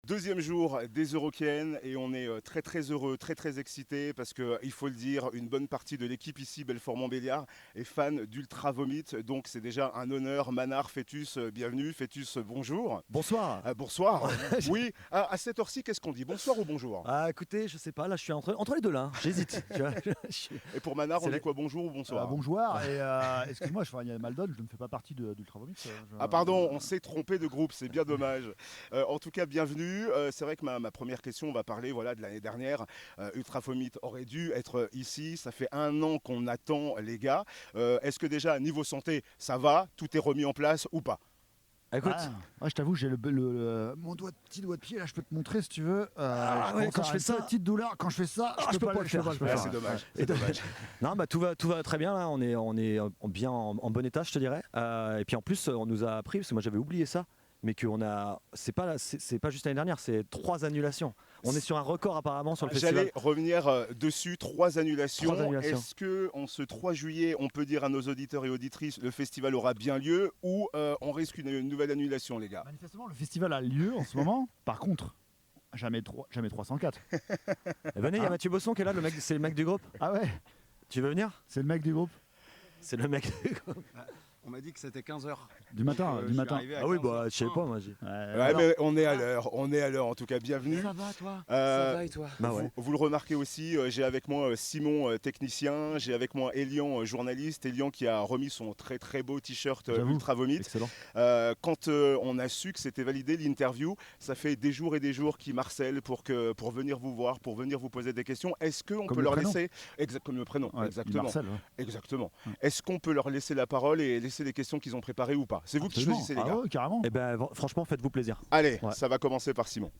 Deuxième jour des Eurokéennes et on est très très heureux, très très excité parce que il faut le dire, une bonne partie de l'équipe ici Belfort-Montbéliard est fan d'Ultra Vomit, donc c'est déjà un honneur. Manard, Fétus, bienvenue. Fétus, bonjour. Bonsoir. Bonsoir. Oui, à cette heure-ci, qu'est-ce qu'on dit? Bonsoir ou bonjour? Ah, écoutez, je sais pas, là je suis entre les deux là, hein. J'hésite. Tu vois, Et pour Manard, on dit quoi? Bonjour ou bonsoir? Bonjour, et excuse-moi, il y a Maldon, je ne fais pas partie d'Ultra Vomit. Ah pardon, on s'est trompé de groupe, c'est bien dommage. En tout cas, bienvenue. C'est vrai que ma première question, on va parler voilà, de l'année dernière. Ultra Vomit aurait dû être ici. Ça fait 1 an qu'on attend, les gars. Est-ce que déjà, niveau santé, ça va? Tout est remis en place ou pas? écoute. Je t'avoue, j'ai mon petit doigt de pied, là, je peux te montrer si tu veux. Quand je fais ça, petite douleur, quand je fais ça, je peux pas le faire. C'est dommage. C'est dommage. Non, bah tout va très bien là. On est bien en bon état, je te dirais. Et puis en plus, on nous a appris parce que moi j'avais oublié ça, mais c'est pas juste l'année dernière, c'est 3 annulations. On est sur un record apparemment sur le festival. J'allais revenir dessus, 3 annulations. 3 annulations. Est-ce qu'en ce 3 juillet, on peut dire à nos auditeurs et auditrices, le festival aura bien lieu ou on risque une nouvelle annulation, les gars? Manifestement, le festival a lieu en ce moment. Par contre, jamais 304. Venez, il y a Mathieu Bosson qui est là, c'est le mec du groupe. Ah ouais, Tu veux venir? c'est le mec du groupe. C'est le mec du groupe. On m'a dit que c'était 15h. Du matin. Ah oui, bah je sais pas, moi. Ouais, mais on est à l'heure, en tout cas, bienvenue. Ça va toi Euh, Ça va et toi Bah ouais. Vous le remarquez aussi, j'ai avec moi Simon, technicien, j'ai avec moi Elian, journaliste. Elian qui a remis son très très beau t-shirt J'avoue. Ultra Vomit. Excellent. Quand on a su que c'était validé l'interview, ça fait des jours et des jours qu'ils marcellent pour venir vous voir, pour venir vous poser des questions. Est-ce qu'on Comme peut le leur prénom. laisser comme le prénom, Ouais, exactement. Marcel, ouais. Exactement. Ouais. Est-ce qu'on peut leur laisser la parole et laisser les questions qu'ils ont préparées ou pas? C'est vous qui Absolument. choisissez, les Ah gars. ouais, carrément. Et ben franchement, faites-vous plaisir. Allez, Ouais. ça va commencer par Simon.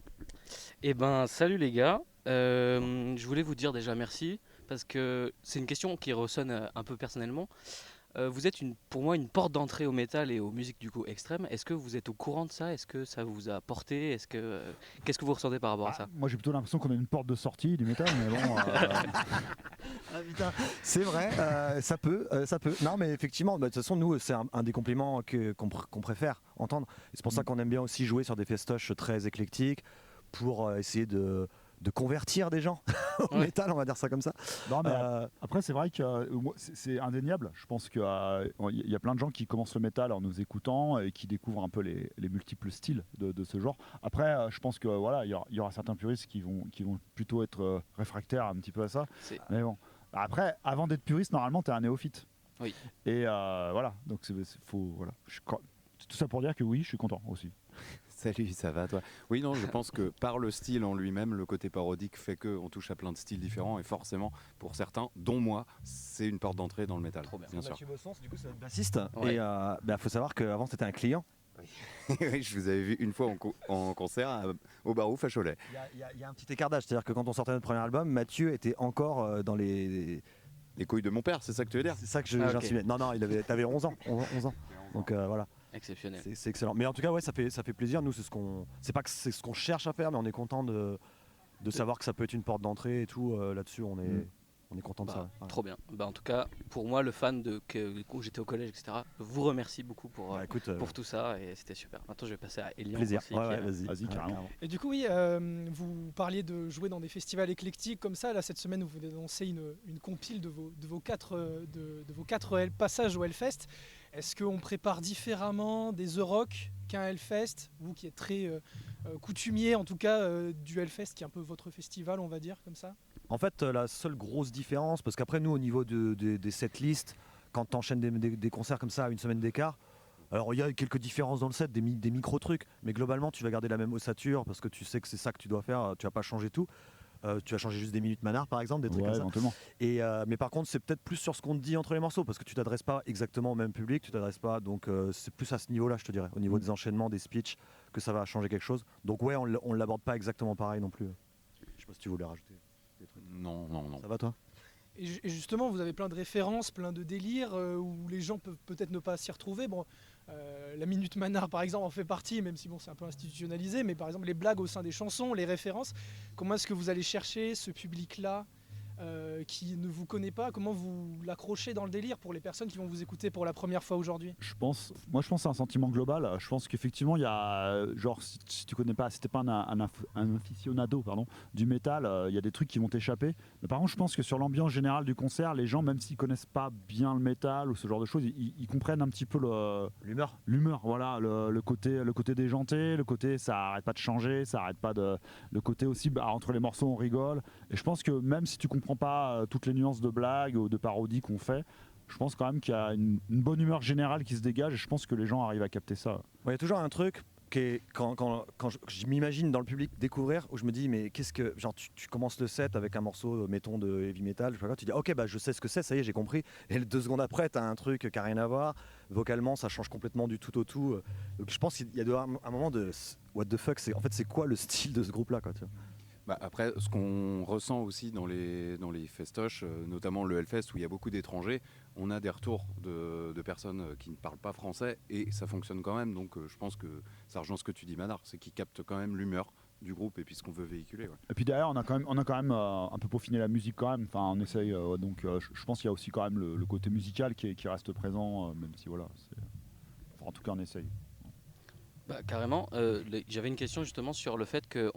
Eh ben, salut les gars. Je voulais vous dire déjà merci parce que c'est une question qui ressonne un peu personnellement. Vous êtes pour moi une porte d'entrée au métal et aux musiques du coup extrêmes. Est-ce que vous êtes au courant de ça? Est-ce que ça vous a porté? Qu'est-ce que vous ressentez par rapport à ça? Moi, j'ai plutôt l'impression qu'on a une porte de sortie du métal, mais bon. Ah putain, c'est vrai, ça peut. Non, mais effectivement, de toute façon, nous, c'est un des compliments qu'on préfère entendre. Et c'est pour ça qu'on aime bien aussi jouer sur des festoches très éclectiques pour essayer de convertir des gens au Ouais. métal, on va dire ça comme ça. Non, mais Euh, après, c'est vrai que c'est indéniable. Je pense qu'il y a plein de gens qui commencent le métal en nous écoutant et qui découvrent un peu les multiples styles de ce genre. Après, je pense que voilà, il y aura certains puristes qui vont plutôt être réfractaires un petit peu à ça. C'est- Mais bon. Après, avant d'être puriste, normalement, tu es un néophyte. Oui. Et voilà. Donc, voilà. Tout ça pour dire que oui, je suis content aussi. Salut, ça va toi? Oui, non, je pense que par le style en lui-même, le côté parodique fait qu'on touche à plein de styles différents et forcément, pour certains, dont moi, c'est une porte d'entrée dans le métal. Trop bien. Bien sûr. Mathieu Bossons, du coup, c'est notre bassiste. Ouais. Et faut savoir qu'avant, c'était un client. Oui, je vous avais vu une fois en concert au Barouf à Cholet. Il y a un petit écart d'âge, c'est-à-dire que quand on sortait notre premier album, Mathieu était encore dans les. Les couilles de mon père, c'est ça que tu veux dire? C'est ça que Ah, ok. j'insinuais. Non, t'avais 11 ans. 11 ans. Donc voilà. Exceptionnel. C'est excellent. Mais en tout cas, ouais, ça fait plaisir. Nous, c'est pas que c'est ce qu'on cherche à faire, mais on est content de savoir que ça peut être une porte d'entrée et tout. Là-dessus, on est content de Bah, ça. Ouais. Trop bien. Bah, en tout cas, pour moi, le fan où j'étais au collège, etc., vous remercie beaucoup pour Écoute, tout ça et c'était super. Maintenant, je vais passer à Elian. plaisir. aussi, Ouais, qui est- vas-y. Vas-y, carrément. Et du coup, oui, vous parliez de jouer dans des festivals éclectiques comme ça. Là, cette semaine, vous venez d'annoncer une compile de vos 4 passages au Hellfest. Est-ce qu'on prépare différemment des Euroc qu'un Hellfest? Vous qui êtes très coutumier, en tout cas, du Hellfest, qui est un peu votre festival, on va dire, comme ça. En fait, la seule grosse différence, parce qu'après, nous, au niveau des setlists, quand tu enchaînes des concerts comme ça à une semaine d'écart, alors il y a quelques différences dans le set, des micro-trucs, mais globalement, tu vas garder la même ossature parce que tu sais que c'est ça que tu dois faire, tu vas pas changer tout. Tu vas changer juste des minutes Manard, par exemple, des trucs Ouais, comme ça. éventuellement. Mais par contre, c'est peut-être plus sur ce qu'on te dit entre les morceaux, parce que tu t'adresses pas exactement au même public, tu t'adresses pas, donc c'est plus à ce niveau-là, je te dirais, au niveau des enchaînements, des speeches, que ça va changer quelque chose. Donc ouais, on l'aborde pas exactement pareil non plus. Je sais pas si tu voulais rajouter des trucs. Non, non, non. Ça va toi? Et justement, vous avez plein de références, plein de délires où les gens peuvent peut-être ne pas s'y retrouver. Bon, la Minute Manard, par exemple, en fait partie, même si bon, c'est un peu institutionnalisé. Mais par exemple, les blagues au sein des chansons, les références. Comment est-ce que vous allez chercher ce public-là qui ne vous connaît pas, comment vous l'accrochez dans le délire pour les personnes qui vont vous écouter pour la première fois aujourd'hui? Je pense que c'est un sentiment global. Je pense qu'effectivement, il y a, genre, si tu connais pas, si t'es pas un aficionado, pardon, du métal, il y a des trucs qui vont t'échapper. Mais par contre, je pense que sur l'ambiance générale du concert, les gens, même s'ils connaissent pas bien le métal ou ce genre de choses, ils comprennent un petit peu l'humeur, voilà, le côté déjanté, le côté ça arrête pas de changer, ça arrête pas de, le côté aussi, entre les morceaux on rigole. Et je pense que même si tu comprends pas toutes les nuances de blagues ou de parodies qu'on fait, je pense quand même qu'il y a une bonne humeur générale qui se dégage et je pense que les gens arrivent à capter ça. Il y a toujours un truc qui est, quand je m'imagine dans le public découvrir, où je me dis mais qu'est-ce que, genre tu commences le set avec un morceau mettons de heavy metal, je sais pas quoi, tu dis ok bah je sais ce que c'est, ça y est j'ai compris, et 2 secondes après t'as un truc qui a rien à voir, vocalement ça change complètement du tout au tout, donc je pense qu'il y a un moment de what the fuck, c'est en fait c'est quoi le style de ce groupe là quoi, tu vois. Bah après, ce qu'on ressent aussi dans les festoches, notamment le Hellfest où il y a beaucoup d'étrangers, on a des retours de personnes qui ne parlent pas français et ça fonctionne quand même. Donc je pense que ça rejoint ce que tu dis, Manar, c'est qu'ils captent quand même l'humeur du groupe et puis ce qu'on veut véhiculer. Ouais. Et puis derrière, on a quand même un peu peaufiné la musique quand même. Enfin, on essaye. Donc je pense qu'il y a aussi quand même le côté musical qui reste présent, même si voilà. Enfin, en tout cas, on essaye. Bah, carrément. J'avais une question justement sur le fait que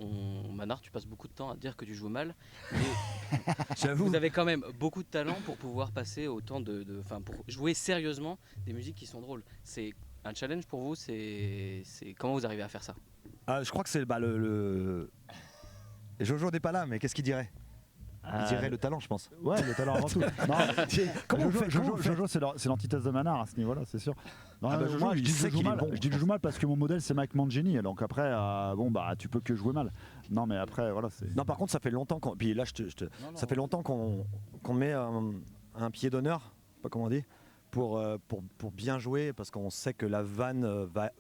Manar, tu passes beaucoup de temps à dire que tu joues mal, mais J'avoue. vous avez quand même beaucoup de talent pour pouvoir passer autant pour jouer sérieusement des musiques qui sont drôles. C'est un challenge pour vous. C'est comment vous arrivez à faire ça? Je crois que c'est le... Jojo n'est pas là, mais qu'est-ce qu'il dirait? Il dirait le talent, je pense. Ouais, le talent avant tout. Non, Comment Jojo, c'est l'antithèse de Manar à ce niveau-là, c'est sûr. Non, Jojo, moi, je dis que je joue mal parce que mon modèle c'est Mike Mangini. Donc après, tu peux que jouer mal. Non, mais après, voilà. Non, par contre, ça fait longtemps qu'on. Puis là, ça fait longtemps qu'on met un pied d'honneur, pas comment on dit, pour bien jouer, parce qu'on sait que la vanne va.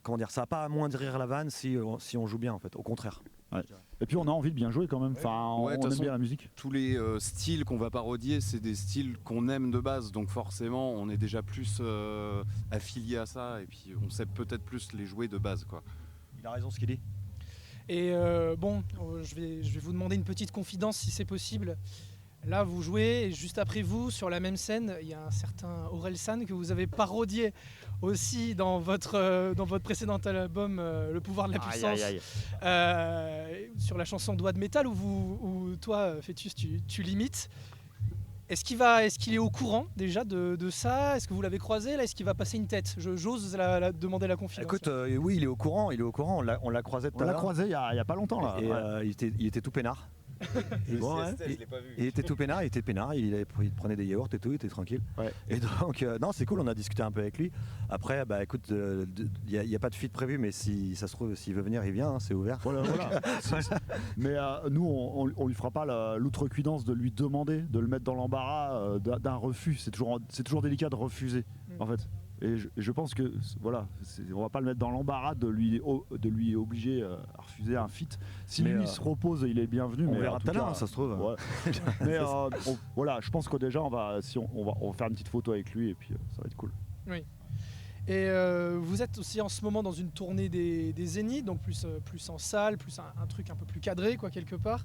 Comment dire, ça va pas amoindrir la vanne si on joue bien, en fait. Au contraire. Ouais. Et puis on a envie de bien jouer quand même, enfin, on aime bien la musique. Tous les styles qu'on va parodier, c'est des styles qu'on aime de base, donc forcément on est déjà plus affilié à ça et puis on sait peut-être plus les jouer de base, quoi. Il a raison ce qu'il dit. Et je vais vous demander une petite confidence si c'est possible. Là, vous jouez, et juste après vous, sur la même scène, il y a un certain Orelsan que vous avez parodié aussi dans votre précédent album, Le pouvoir de la puissance, sur la chanson Doigt de métal, où toi, Fœtus, tu l'imites. Est-ce qu'il est au courant déjà de ça? Est-ce que vous l'avez croisé là? Est-ce qu'il va passer une tête? J'ose demander la confidence. Écoute, oui, il est au courant, on l'a croisé tout à l'heure. On l'a croisé il y a pas longtemps là. Et il était tout peinard. Bon, ouais. Il était tout peinard, il prenait des yaourts et tout, il était tranquille. Ouais. Et donc, non, c'est cool, on a discuté un peu avec lui. Après, bah écoute, il n'y a pas de feat prévu, mais si ça se trouve, s'il veut venir, il vient, hein, c'est ouvert. Voilà. Mais nous, on lui fera pas l'outrecuidance de lui demander, de le mettre dans l'embarras d'un refus. C'est toujours délicat de refuser, en fait. Et je pense que voilà, on va pas le mettre dans l'embarras de lui obliger à refuser un feat. Si lui il se repose, il est bienvenu. On mais verra tout à l'heure, ça se trouve. Ouais. Mais voilà, je pense que déjà on va faire une petite photo avec lui et puis ça va être cool. Oui. Et vous êtes aussi en ce moment dans une tournée des Zéniths, donc plus en salle, plus un truc un peu plus cadré quoi quelque part.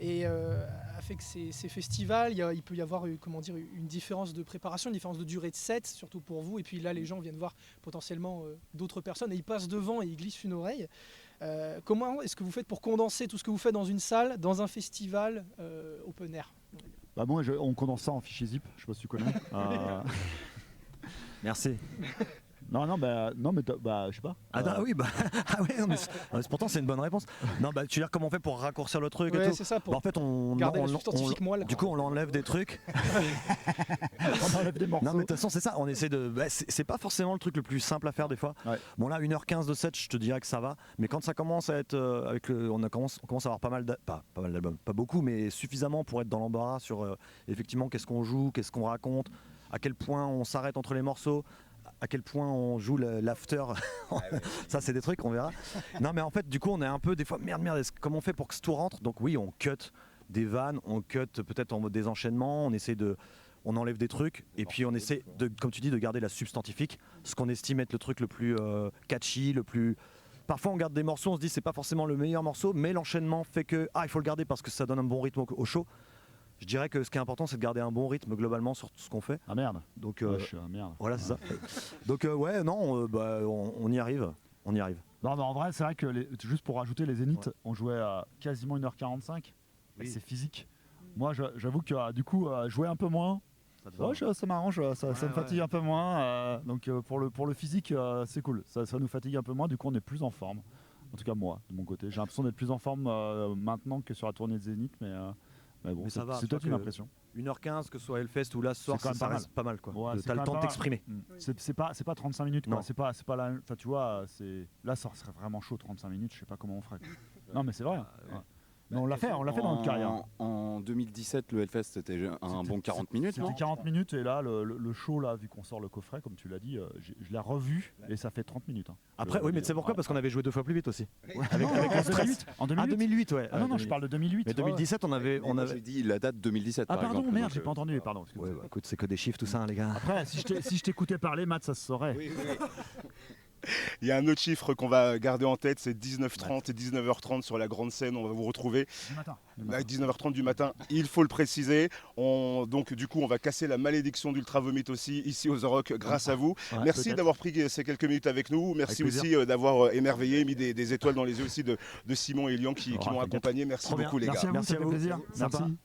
Et avec ces festivals, il peut y avoir une différence de préparation, une différence de durée de set, surtout pour vous. Et puis là, les gens viennent voir potentiellement d'autres personnes et ils passent devant et ils glissent une oreille. Comment est-ce que vous faites pour condenser tout ce que vous faites dans une salle, dans un festival open air? Bah moi, on condense ça en fichier zip, je sais pas si tu connais. Merci. Non, mais je sais pas. Oui, bah, non, mais pourtant c'est une bonne réponse. Non, bah, tu veux dire comment on fait pour raccourcir le truc et tout. C'est ça, pour en fait, on enlève des trucs. On enlève des morceaux. Non, mais de toute façon, c'est ça. On essaie de. Bah, c'est pas forcément le truc le plus simple à faire des fois. Ouais. Bon, là, 1h15 de set, je te dirais que ça va. Mais quand ça commence à être. On commence à avoir pas mal d'albums. Pas beaucoup, mais suffisamment pour être dans l'embarras sur effectivement qu'est-ce qu'on joue, qu'est-ce qu'on raconte, à quel point on s'arrête entre les morceaux. À quel point on joue l'after, ça c'est des trucs, on verra. Non mais en fait du coup on est un peu des fois merde, comment on fait pour que tout rentre? Donc oui, on cut des vannes, on cut peut-être en mode des enchaînements, on enlève des trucs et puis on essaie de, comme tu dis, de garder la substantifique, ce qu'on estime être le truc le plus catchy, le plus... Parfois on garde des morceaux, on se dit c'est pas forcément le meilleur morceau, mais l'enchaînement fait que il faut le garder parce que ça donne un bon rythme au show. Je dirais que ce qui est important, c'est de garder un bon rythme globalement sur tout ce qu'on fait. Ah merde. Donc Merde. voilà, c'est ça. Donc ouais, non, on y arrive. On y arrive. Non, mais en vrai, c'est vrai que juste pour rajouter, les Zéniths, on jouait à quasiment 1h45. Et c'est physique. Moi, j'avoue que du coup, jouer un peu moins, ça m'arrange, ça me fatigue un peu moins. Donc pour le physique, c'est cool. Ça nous fatigue un peu moins. Du coup, on est plus en forme. En tout cas, moi, de mon côté. J'ai l'impression d'être plus en forme maintenant que sur la tournée de Zénith. Mais bon, Mais ça va, c'est peut-être une impression. 1h15, que ce soit Hellfest ou là ce soir, C'est quand même ça pas reste pas mal. Quoi. Ouais, c'est T'as le quand temps même de pas t'exprimer. C'est pas 35 minutes, quoi. Non. C'est pas la. Enfin, tu vois, là, ça serait vraiment chaud 35 minutes. Je sais pas comment on ferait. Non, mais c'est vrai. Ouais. Mais on l'a fait dans notre carrière. En 2017, le Hellfest, c'était un bon 40 minutes. C'était non 40 minutes et là, le show, là, vu qu'on sort le coffret, comme tu l'as dit, je l'ai revu et ça fait 30 minutes. Hein. Après, oui, mais tu sais pourquoi? Parce qu'on avait joué 2 fois plus vite aussi. Avec en le stress. 2008. En Ah, 2008, ouais. Ah non, je parle de 2008. Mais 2017, on avait. Moi, j'ai dit la date 2017. Ah, par pardon, exemple, merde, donc, j'ai pas entendu, pardon. excuse-moi. Ouais, écoute, c'est que des chiffres tout ça, hein, les gars. Après, si je t'écoutais parler, Matt, ça se saurait. Il y a un autre chiffre qu'on va garder en tête, c'est 19h30 et 19h30 sur la grande scène. On va vous retrouver Du matin. à 19h30 du matin. Il faut le préciser. Donc du coup, on va casser la malédiction d'Ultra Vomit aussi ici aux The Rock grâce à vous. Ouais, Merci peut-être. d'avoir pris ces quelques minutes avec nous. Merci Avec aussi d'avoir émerveillé, mis des étoiles dans les yeux aussi de Simon et Lian qui Oh, m'ont t'inquiète. accompagné. Merci Trop bien. beaucoup les Merci gars. à vous, Merci ça à fait vous. plaisir. Sympa. Merci.